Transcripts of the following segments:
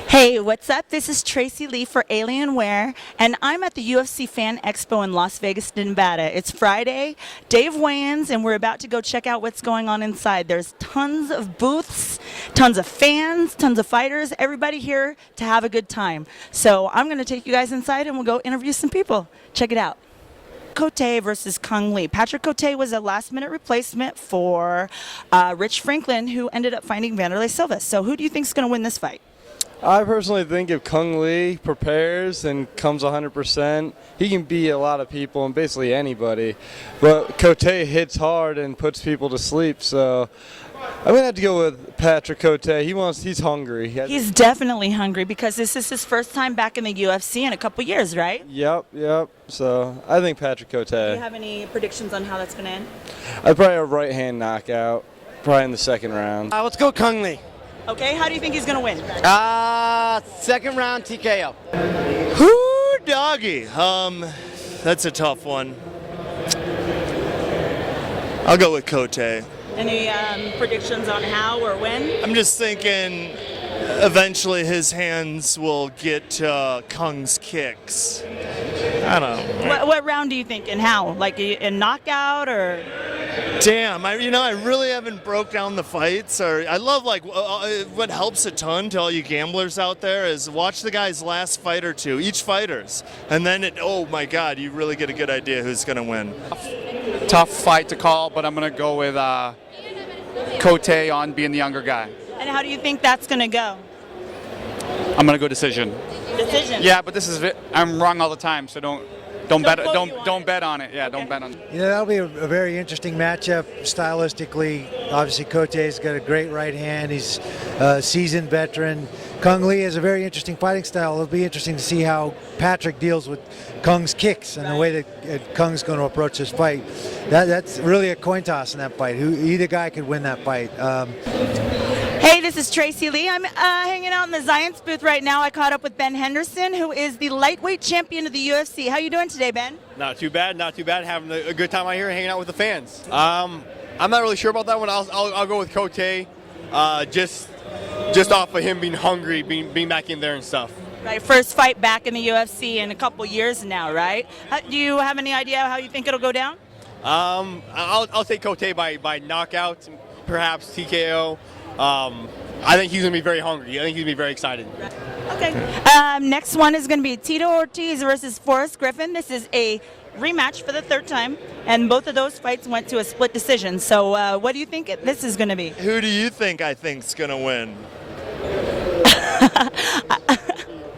Hey, what's up? This is Tracy Lee for Alienware, and I'm at the UFC Fan Expo in Las Vegas, Nevada. It's Friday, day of weigh-ins, and we're about to go check out what's going on inside. There's tons of booths, tons of fans, tons of fighters, everybody here to have a good time. So I'm going to take you guys inside and we'll go interview some people. Check it out. Couture versus Kung Lee. Patrick Couture was a last-minute replacement for Rich Franklin, who ended up fighting Wanderlei Silva. So who do you think is going to win this fight? I personally think if Kung Lee prepares and comes 100%, he can beat a lot of people and basically anybody. But Couture hits hard and puts people to sleep, so I'm going to have to go with Patrick Couture. He's hungry. He's definitely hungry because this is his first time back in the UFC in a couple years, right? Yep. So I think Patrick Couture. Do you have any predictions on how that's going to end? I'd probably a right-hand knockout, probably in the second round. Let's go Kung Lee. Okay, how do you think he's going to win? Second round TKO. Whoo, doggy. That's a tough one. I'll go with Couture. Any predictions on how or when? I'm just thinking eventually his hands will get Kung's kicks. I don't know. What round do you think and how? Like a knockout or? Damn, I really haven't broke down the fights. I love what helps a ton to all you gamblers out there is watch the guy's last fight or two, each fighter's, and then oh my God, you really get a good idea who's gonna win. Tough fight to call, but I'm gonna go with Couture on being the younger guy. And how do you think that's gonna go? I'm gonna go decision. Decision. Yeah, but I'm wrong all the time, so don't bet on it. Yeah, okay. Don't bet on it. Yeah, that'll be a very interesting matchup stylistically. Obviously, Couture's got a great right hand. He's a seasoned veteran. Kung Lee has a very interesting fighting style. It'll be interesting to see how Patrick deals with Kung's kicks and the way that Kung's going to approach this fight. That's really a coin toss in that fight. Either guy could win that fight. Hey, this is Tracy Lee. I'm hanging out in the Zions booth right now. I caught up with Ben Henderson, who is the lightweight champion of the UFC. How you doing today, Ben? Not too bad. Having a good time out here hanging out with the fans. I'm not really sure about that one. I'll go with Couture, just off of him being hungry, being back in there and stuff. Right, first fight back in the UFC in a couple years now, right? Do you have any idea how you think it'll go down? I'll take Couture by knockout, perhaps TKO. I think he's going to be very hungry. I think he's going to be very excited. Okay. Next one is going to be Tito Ortiz versus Forrest Griffin. This is a rematch for the third time, and both of those fights went to a split decision. So what do you think this is going to be? Who do you think I think's gonna win?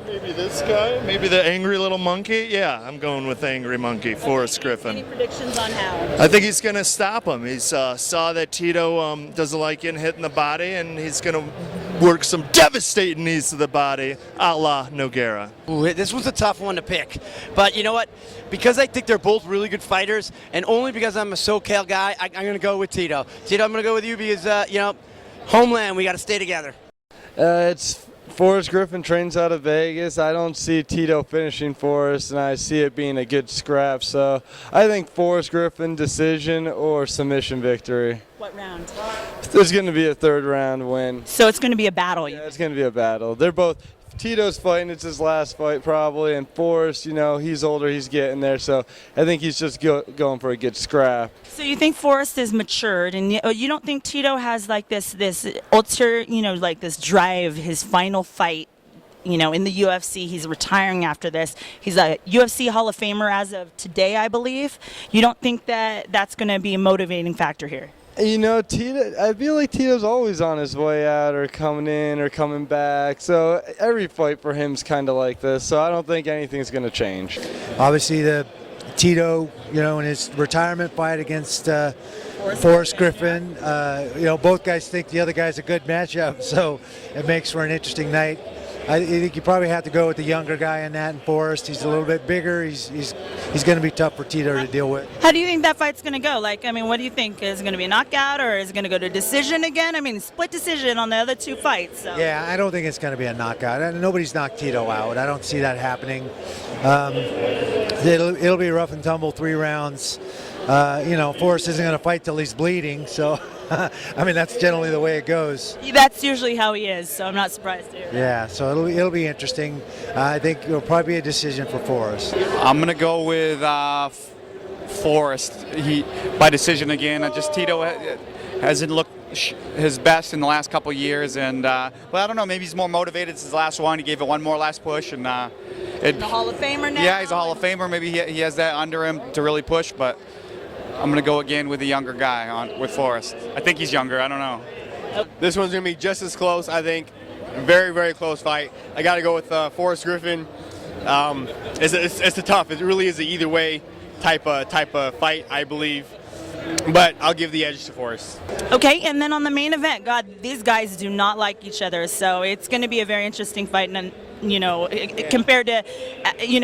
Maybe this guy? Maybe the angry little monkey? Yeah, I'm going with angry monkey, Forrest Griffin. Any predictions on how? I think he's going to stop him. He's saw that Tito doesn't like getting hit in the body, and he's going to work some devastating knees to the body, a la Nogueira. Ooh, this was a tough one to pick. But you know what? Because I think they're both really good fighters, and only because I'm a SoCal guy, I'm going to go with Tito. Tito, I'm going to go with you because, homeland, we got to stay together. It's Forrest Griffin trains out of Vegas. I don't see Tito finishing Forrest, and I see it being a good scrap. So I think Forrest Griffin decision or submission victory. What round? There's going to be a third round win. So it's going to be a battle. Yeah, it's going to be a battle. They're both. Tito's fighting, it's his last fight probably, and Forrest, he's older, he's getting there, so I think he's just going for a good scrap. So you think Forrest is matured, and you don't think Tito has like this like this drive, his final fight, in the UFC, he's retiring after this. He's a UFC Hall of Famer as of today, I believe. You don't think that that's going to be a motivating factor here? Tito, I feel like Tito's always on his way out or coming in or coming back. So every fight for him's kind of like this. So I don't think anything's going to change. Obviously, the Tito, in his retirement fight against Forrest Griffin, both guys think the other guy's a good matchup. So it makes for an interesting night. I think you probably have to go with the younger guy in that, and Forrest. He's a little bit bigger. He's going to be tough for Tito to deal with. How do you think that fight's going to go? What do you think? Is it going to be a knockout, or is it going to go to decision again? Split decision on the other two fights. So. Yeah, I don't think it's going to be a knockout. Nobody's knocked Tito out. I don't see that happening. It'll be rough and tumble 3 rounds. Forrest isn't going to fight till he's bleeding, so I mean, that's generally the way it goes. That's usually how he is, so I'm not surprised to hear that. Yeah, so it'll be interesting. I think it'll probably be a decision for Forrest. I'm going to go with Forrest. By decision again. Just Tito hasn't looked his best in the last couple years, and but I don't know. Maybe he's more motivated. It's his last one. He gave it one more last push, and The Hall of Famer now. yeah, he's a Hall of Famer. Maybe he has that under him to really push, but I'm going to go again with the younger guy with Forrest. I think he's younger. I don't know. This one's going to be just as close, I think. Very, very close fight. I got to go with Forrest Griffin. It's a tough. It really is an either way type of fight, I believe. But I'll give the edge to Forrest. Okay, and then on the main event, God, these guys do not like each other, so it's going to be a very interesting fight, and compared to,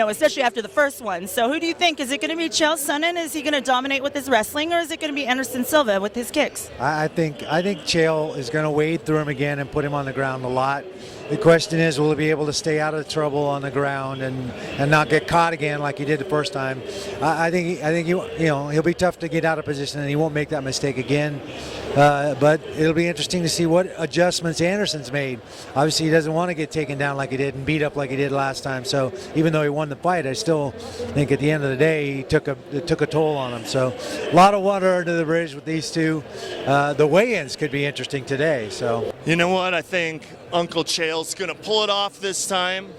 especially after the first one. So who do you think? Is it going to be Chael Sonnen? Is he going to dominate with his wrestling, or is it going to be Anderson Silva with his kicks? I think Chael is going to wade through him again and put him on the ground a lot. The question is, will he be able to stay out of trouble on the ground and not get caught again like he did the first time? I think he'll be tough to get out of position, and he won't make that mistake again. But it'll be interesting to see what adjustments Anderson's made. Obviously, he doesn't want to get taken down like he did and beat up like he did last time. So even though he won the fight, I still think at the end of the day it took a toll on him. So a lot of water under the bridge with these two. The weigh-ins could be interesting today. So You know what? I think Uncle Chael's going to pull it off this time,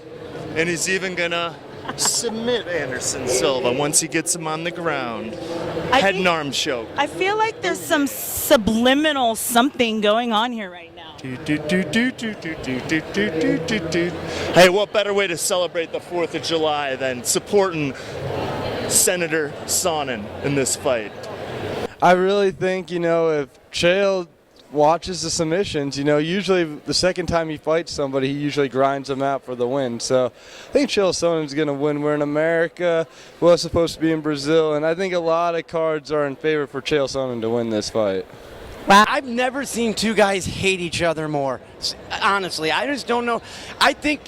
and he's even going to submit Anderson Silva once he gets him on the ground. Head and arm choke. I feel like there's some subliminal something going on here right now. Hey, what better way to celebrate the 4th of July than supporting Senator Sonnen in this fight? I really think, if Chael watches the submissions, usually the second time he fights somebody, he usually grinds them out for the win. So I think Chael Sonnen's going to win. We're in America. We're supposed to be in Brazil, and I think a lot of cards are in favor for Chael Sonnen to win this fight. Wow. I've never seen two guys hate each other more. Honestly, I just don't know. I think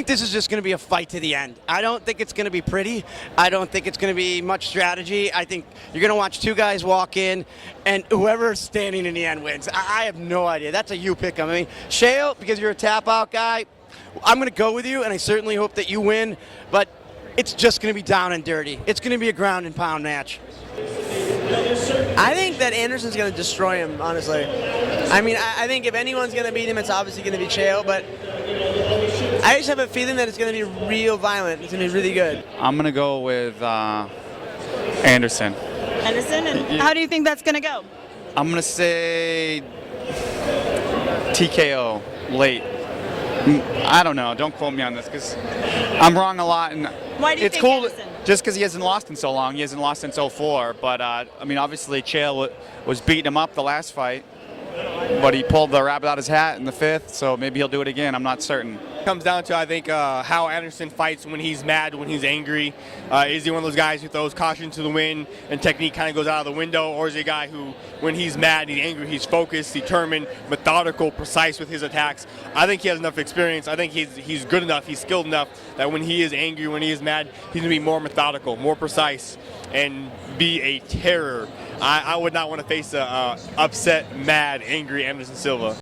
this is just going to be a fight to the end. I don't think it's going to be pretty. I don't think it's going to be much strategy. I think you're going to watch two guys walk in, and whoever's standing in the end wins. I have no idea. That's a you pick 'em. I mean, Shale, because you're a tap-out guy, I'm going to go with you, and I certainly hope that you win, but it's just going to be down and dirty. It's going to be a ground and pound match. I think that Anderson's going to destroy him, honestly. I mean, I think if anyone's going to beat him, it's obviously going to be Chael, but I just have a feeling that it's going to be real violent. It's going to be really good. I'm going to go with Anderson. Henderson, and how do you think that's going to go? I'm going to say TKO late. I don't know. Don't quote me on this because I'm wrong a lot. And Why do you it's think cool Anderson? just because he hasn't lost in so long. He hasn't lost since 04. But, obviously Chael was beating him up the last fight. But he pulled the rabbit out of his hat in the 5th, so maybe he'll do it again. I'm not certain. Comes down to, I think, how Anderson fights when he's mad, when he's angry. Is he one of those guys who throws caution to the wind and technique kind of goes out of the window, or is he a guy who, when he's mad, he's angry, he's focused, determined, methodical, precise with his attacks? I think he has enough experience. I think he's good enough, he's skilled enough that when he is angry, when he is mad, he's going to be more methodical, more precise, and be a terror. I would not want to face a upset, mad, angry Anderson Silva.